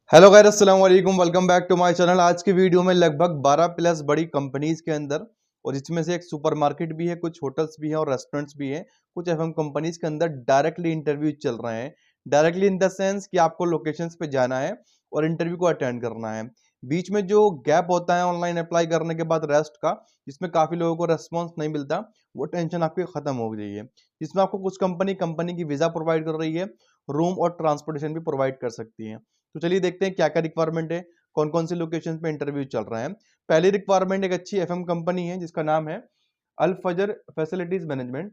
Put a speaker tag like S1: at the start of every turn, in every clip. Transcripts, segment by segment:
S1: Hello guys, अस्सलाम वालेकुम। Welcome back to my channel. आज की वीडियो में लगभग 12 प्लस बड़ी कंपनीज के अंदर, और इसमें से एक सुपरमार्केट भी है, कुछ होटल्स भी हैं और रेस्टोरेंट्स भी हैं, कुछ एफएम कंपनीज के अंदर डायरेक्टली इंटरव्यू चल रहे हैं। डायरेक्टली इन द सेंस कि आपको लोकेशंस पे जाना है और इंटरव्यू को अटेंड करना है। बीच में जो गैप होता है ऑनलाइन अप्लाई करने के बाद रेस्ट का, जिसमें काफी लोगों को रेस्पॉन्स नहीं मिलता, वो टेंशन आपकी खत्म हो गई है। जिसमें आपको कुछ कंपनी की वीजा प्रोवाइड कर रही है, रूम और ट्रांसपोर्टेशन भी प्रोवाइड कर सकती है। तो चलिए देखते हैं क्या क्या रिक्वायरमेंट है, कौन कौन सी लोकेशन पे इंटरव्यू चल रहा है। पहली रिक्वायरमेंट एक अच्छी एफएम कंपनी है जिसका नाम है अल फजर फैसिलिटीज मैनेजमेंट।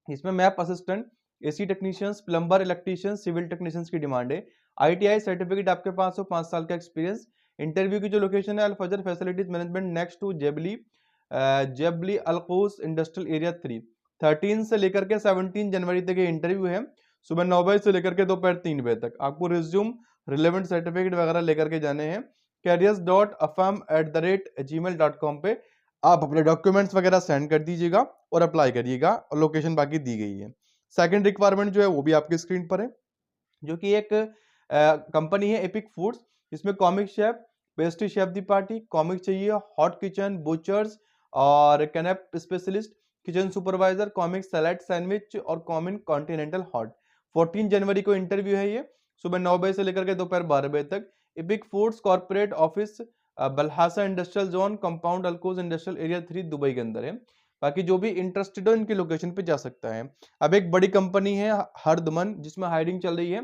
S1: इसमें MEP assistant, AC technicians, plumber, electricians, civil technicians की डिमांड है। आईटीआई सर्टिफिकेट आपके पास हो, 5 साल का एक्सपीरियंस। इंटरव्यू की जो लोकेशन है अल फजर facilities management next to Jebel Ali Jebel Ali Al Quoz industrial area 3। 13 से लेकर के 17 जनवरी तक ये इंटरव्यू है। सुबह 9 बजे से लेकर के दोपहर 3 बजे तक आपको रिज्यूम, रिलेवेंट सर्टिफिकेट वगैरह लेकर के जाने हैं। careers.affirm@gmail.com पे आप अपने डॉक्यूमेंट्स वगैरह सेंड कर दीजिएगा और अप्लाई करिएगा, और लोकेशन बाकी दी गई है। सेकंड रिक्वायरमेंट जो है वो भी आपकी स्क्रीन पर है, जो कि एक कंपनी है एपिक फूड्स। इसमें commis chef, pastry chef de partie, commis चाहिए, हॉट किचन, बुचर्स और canape specialist, kitchen supervisor, commis salad sandwich और कॉमन कॉन्टिनेंटल हॉट। 14 जनवरी को इंटरव्यू है ये, सुबह 9 बजे से लेकर के दोपहर 12 बजे तक। एपिक फूड्स कॉर्पोरेट ऑफिस, बल्हासा industrial zone, compound Al Quoz industrial area 3 Dubai के अंदर है। बाकी जो भी इंटरेस्टेड हो इनकी लोकेशन पे जा सकता है। अब एक बड़ी कंपनी है हरदमन, जिसमें हायरिंग चल रही है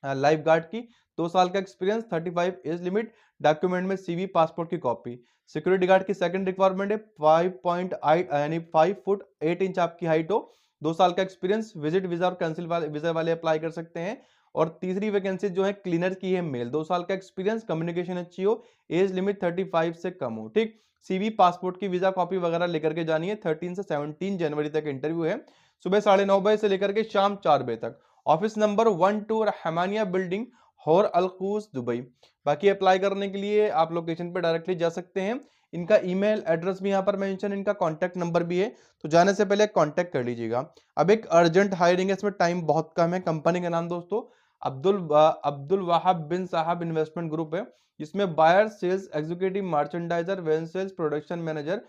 S1: लाइफ गार्ड की। 2 साल का एक्सपीरियंस, 35 एज लिमिट, डॉक्यूमेंट में सीवी, पासपोर्ट की कॉपी। सिक्योरिटी गार्ड की सेकंड रिक्वायरमेंट है 5.8 यानी 5 फुट 8 इंच आपकी हाइट हो, 2 साल का एक्सपीरियंस, विजिट वीजा और कैंसिल वाले वीजा वाले अप्लाई कर सकते हैं। और तीसरी वैकेंसी जो है क्लीनर की है, मेल, 2 साल का एक्सपीरियंस, कम्युनिकेशन अच्छी हो, एज लिमिट 35 से कम हो। ठीक, सीवी, पासपोर्ट की वीजा कॉपी वगैरह लेकर के जानी है। 13 से 17 जनवरी तक इंटरव्यू है, सुबह 9:30 बजे से लेकर के शाम 4 बजे तक। ऑफिस नंबर 12 रहमानिया बिल्डिंग, हौर अलकूस, दुबई। बाकी अप्लाई करने के लिए आप लोकेशन पर डायरेक्टली जा सकते हैं। इनका ईमेल एड्रेस भी यहाँ पर मेंशन, इनका कॉन्टैक्ट नंबर भी है, तो जाने से पहले कॉन्टैक्ट कर लीजिएगा। अब एक अर्जेंट हायरिंग है, इसमें टाइम बहुत कम है। कंपनी का नाम दोस्तों अब्दुल वहाब बिन साहब इन्वेस्टमेंट ग्रुप है, जिसमें buyer, sales executive, merchandiser, van sales, production manager,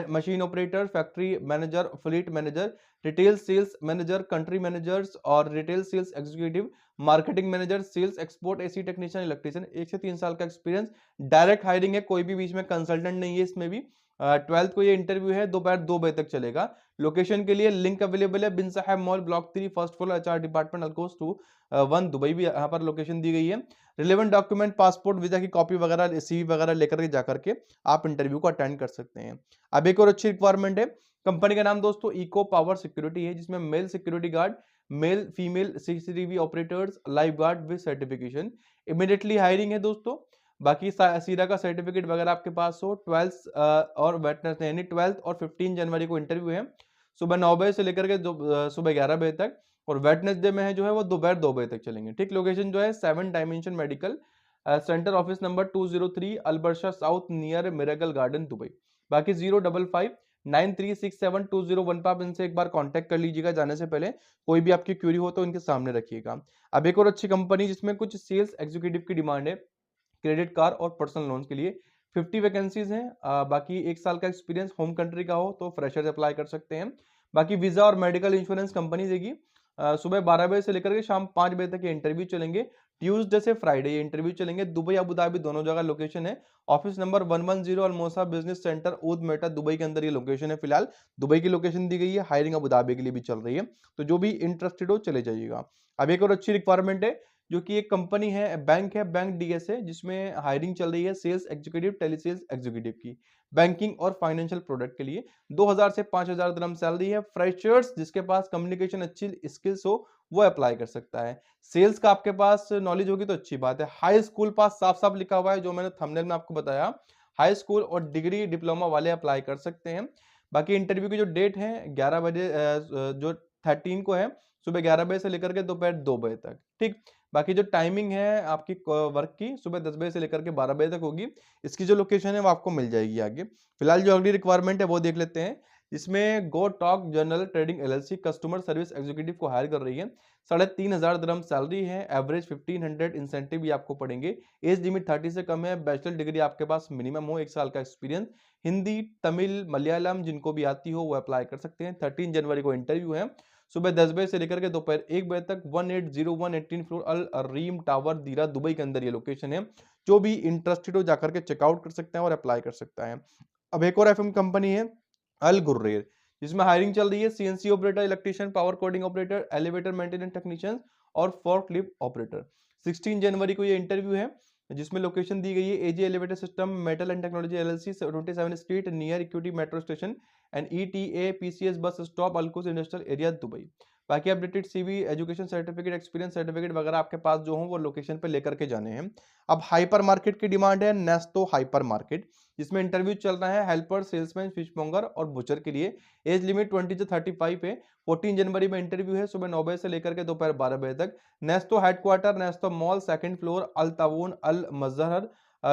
S1: machine operator, factory manager, fleet manager, retail sales manager, country managers और retail sales executive, marketing manager, sales export, AC technician, electrician. 1 से 3 साल का experience. Direct hiring है, कोई भी बीच में consultant नहीं है इसमें भी। 12th को ये इंटरव्यू है, दोपहर 2 बजे तक चलेगा। लोकेशन के लिए लिंक अवेलेबल है, बिन साहब mall, block 3, first floor, HR department, Al Quoz 2 Dubai भी यहाँ पर लोकेशन दी गई है। रिलेवेंट डॉक्यूमेंट, पासपोर्ट, वीजा की कॉपी वगैरह, सीवी वगैरह लेकर के जाकर के आप इंटरव्यू को अटेंड कर सकते हैं। अब एक और अच्छी रिक्वायरमेंट है, कंपनी का नाम दोस्तों इको पावर सिक्योरिटी है, जिसमें male security guard, male female CCTV operators, life guard with certification. Immediately hiring है दोस्तों। बाकी सीरा का सर्टिफिकेट वगैरह आपके पास हो। 12th और वेटनेसडे यानी 12th और 15 जनवरी को इंटरव्यू है, सुबह 9 बजे से लेकर के सुबह 11 बजे तक। और वेटनेसडे में है जो है वो दोपहर 2 बजे तक चलेंगे। ठीक, लोकेशन जो है 7 dimension medical centre, office number 203 Al Barsha south near miracle garden, Dubai. बाकी 055936720 पर आप इनसे एक बार कांटेक्ट कर लीजिएगा जाने से पहले। कोई भी आपकी क्वेरी हो तो इनके सामने रखिएगा। अब एक और अच्छी कंपनी जिसमें कुछ सेल्स एग्जीक्यूटिव की डिमांड है, क्रेडिट कार्ड और पर्सनल लोन के लिए। 50 वैकेंसीज हैं। बाकी 1 साल का एक्सपीरियंस होम कंट्री का हो तो फ्रेशर्स अप्लाई कर सकते हैं। बाकी वीजा और मेडिकल इंश्योरेंस कंपनी देगी। सुबह 12 बजे से लेकर के शाम 5 बजे तक ये इंटरव्यू चलेंगे। ट्यूसडे से फ्राइडे ये इंटरव्यू चलेंगे। दुबई अबू धाबी दोनों जगह लोकेशन है। Office number 110 Al Mousa business centre Oud Metha, Dubai के अंदर ये लोकेशन है। फिलहाल दुबई की लोकेशन दी गई है, हायरिंग अबू धाबी के लिए भी चल रही है, तो जो भी इंटरेस्टेड हो चले जाइएगा। अब एक और अच्छी रिक्वायरमेंट है, जो कि एक कंपनी है, बैंक डीएसए, जिसमें हायरिंग चल रही है सेल्स एग्जीक्यूटिव, टेलीसेल्स एग्जीक्यूटिव की, बैंकिंग और फाइनेंशियल प्रोडक्ट के लिए। 2000 से 5000 दिरहम सैलरी है। फ्रेशर्स जिसके पास कम्युनिकेशन अच्छी स्किल्स हो वो अप्लाई कर सकता है। सेल्स का आपके पास नॉलेज होगी तो अच्छी बात है। हाई स्कूल पास साफ साफ लिखा हुआ है, जो मैंने थंबनेल में आपको बताया। हाई स्कूल और डिग्री डिप्लोमा वाले अप्लाई कर सकते हैं। बाकी इंटरव्यू की जो डेट है 11 बजे, जो 13 को है, सुबह 11 बजे से लेकर के दोपहर 2 बजे तक। ठीक, बाकी जो टाइमिंग है आपकी वर्क की, सुबह 10 बजे से लेकर के 12 बजे तक होगी। इसकी जो लोकेशन है वो आपको मिल जाएगी आगे। फिलहाल जो अगली रिक्वायरमेंट है वो देख लेते हैं। जिसमें गो talk general trading LLC customer service executive को हायर कर रही है। 3,500 दिरहम सैलरी है, एवरेज 1500 इंसेंटिव भी आपको पड़ेंगे। एज लिमिट 30 से कम है, बैचलर डिग्री आपके पास मिनिमम हो, 1 साल का एक्सपीरियंस। हिंदी, तमिल, मलयालम जिनको भी आती हो वो अप्लाई कर सकते हैं। 13 जनवरी को इंटरव्यू है, सुबह 10 बजे से लेकर के दोपहर 1 बजे तक। 1801 18 फ्लोर अल रीम टावर, दीरा, दुबई के अंदर ये लोकेशन है। जो भी इंटरेस्टेड हो जाकर के चेकआउट कर सकते हैं और अप्लाई कर सकता है। अब एक और एफएम कंपनी है अल गुर्रेर, जिसमें हायरिंग चल रही है। CNC operator, electrician, power coding operator, elevator maintenance technician और फोर्कलिफ्ट ऑपरेटर। 16 जनवरी को ये इंटरव्यू है, जिसमें लोकेशन दी गई है AG elevator system metal and technology LLC, 27 street near equity metro station and ETA PCS bus stop, Al Quoz industrial area, Dubai. बाकी updated CV, education certificate, experience certificate वगैरह आपके पास जो हो वो लोकेशन पे लेकर के जाने हैं। अब हाइपर मार्केट की डिमांड है, नेस्टो हाइपर मार्केट, जिसमें इंटरव्यू चल रहा है हेल्पर, सेल्समैन, फिश मोंगर और बुचर के लिए। एज लिमिट 20 से 35 है। 14 जनवरी में इंटरव्यू है, सुबह 9 बजे से लेकर के दोपहर 12 बजे तक। नेस्टो हेडक्वार्टर, नेस्टो मॉल, 2nd फ्लोर, अल तावून अल मजहर,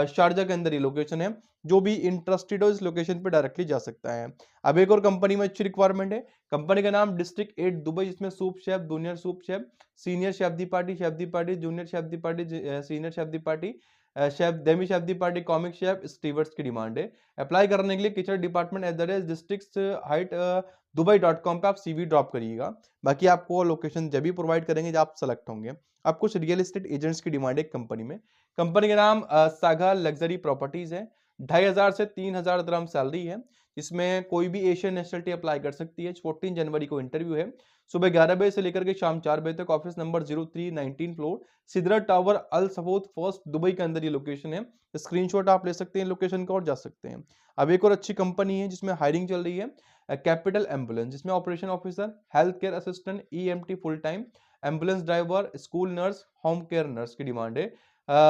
S1: शारजा के अंदर ये लोकेशन है। जो भी इंटरेस्टेड हो इस लोकेशन पे डायरेक्टली जा सकता है। अब एक और कंपनी में अच्छी रिक्वायरमेंट है, कंपनी का नाम डिस्ट्रिक्ट 8 दुबई, जिसमें soup chef, junior soup chef, senior chef de partie, junior chef de partie, senior chef de partie, chef, demi chef de partie, commis chef, stewards की डिमांड है। Apply करने के लिए kitchen department @districts height dubai.com पे आप CV drop करिएगा। बाकी आपको लोकेशन जब भी प्रोवाइड करेंगे जब आप सेलेक्ट होंगे। अब कुछ रियल एस्टेट एजेंट्स की डिमांड है कंपनी में। कंपनी का नाम सागा लग्जरी प्रॉपर्टीज है। 2,500 से 3,000 दिरहम सैलरी है। इसमें कोई भी एशियन नेशनलिटी अप्लाई कर सकती है। 14 जनवरी को इंटरव्यू है, सुबह 11 बजे से लेकर के शाम 4 बजे तक। Office number 03 19 floor, Sidra tower, Al Sufouh first, Dubai के अंदर ये लोकेशन है। स्क्रीनशॉट आप ले सकते हैं लोकेशन का और जा सकते हैं। अब एक और अच्छी कंपनी है जिसमें हायरिंग चल रही है, कैपिटल एम्बुलेंस, जिसमें operation officer, health care assistant, EMT full time, ambulance driver, school nurse, home care nurse की डिमांड है।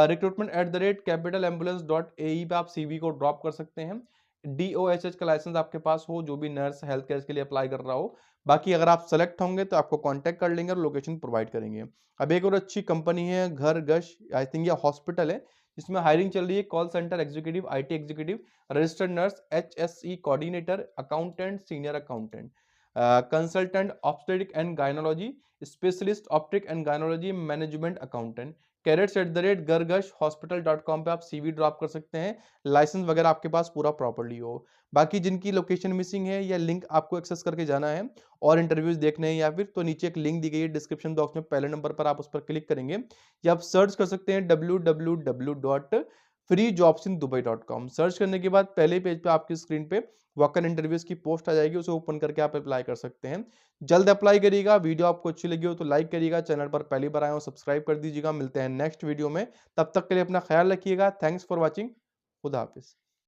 S1: recruitment@capitalambulance.ae पे आप सीवी को ड्रॉप कर सकते हैं। DOHH का लाइसेंस आपके पास हो, जो भी नर्स हेल्थ केयर के लिए अप्लाई कर रहा हो। बाकी अगर आप सेलेक्ट होंगे तो आपको कांटेक्ट कर लेंगे और लोकेशन प्रोवाइड करेंगे। अब एक और अच्छी कंपनी है घर गश, आई थिंक ये हॉस्पिटल है, जिसमें हायरिंग चल रही है। Call centre executive, IT executive, registered nurse, HSE coordinator, accountant, senior accountant, consultant obstetric and गायनोलॉजी, specialist optic and गायनोलॉजी, management accountant. carrots@gargashhospital.com पे आप सीवी ड्रॉप कर सकते हैं। लाइसेंस वगैरह आपके पास पूरा प्रॉपर्ली हो। बाकी जिनकी लोकेशन मिसिंग है या लिंक आपको एक्सेस करके जाना है और इंटरव्यूज देखने हैं या फिर, तो नीचे एक लिंक दी गई है डिस्क्रिप्शन बॉक्स में, पहले नंबर पर आप उस पर क्लिक करेंगे या आप सर्च कर सकते हैं www.freejobsindubai.com। सर्च करने के बाद पहले पेज पे आपकी स्क्रीन पे वॉक इन इंटरव्यूज की पोस्ट आ जाएगी, उसे ओपन करके आप अप्लाई कर सकते हैं। जल्द अप्लाई करिएगा। वीडियो आपको अच्छी लगी हो तो लाइक करिएगा, चैनल पर पहली बार आए हो सब्सक्राइब कर दीजिएगा। मिलते हैं नेक्स्ट वीडियो में, तब तक के लिए अपना ख्याल रखिएगा। Thanks for watching. खुदा हाफिज।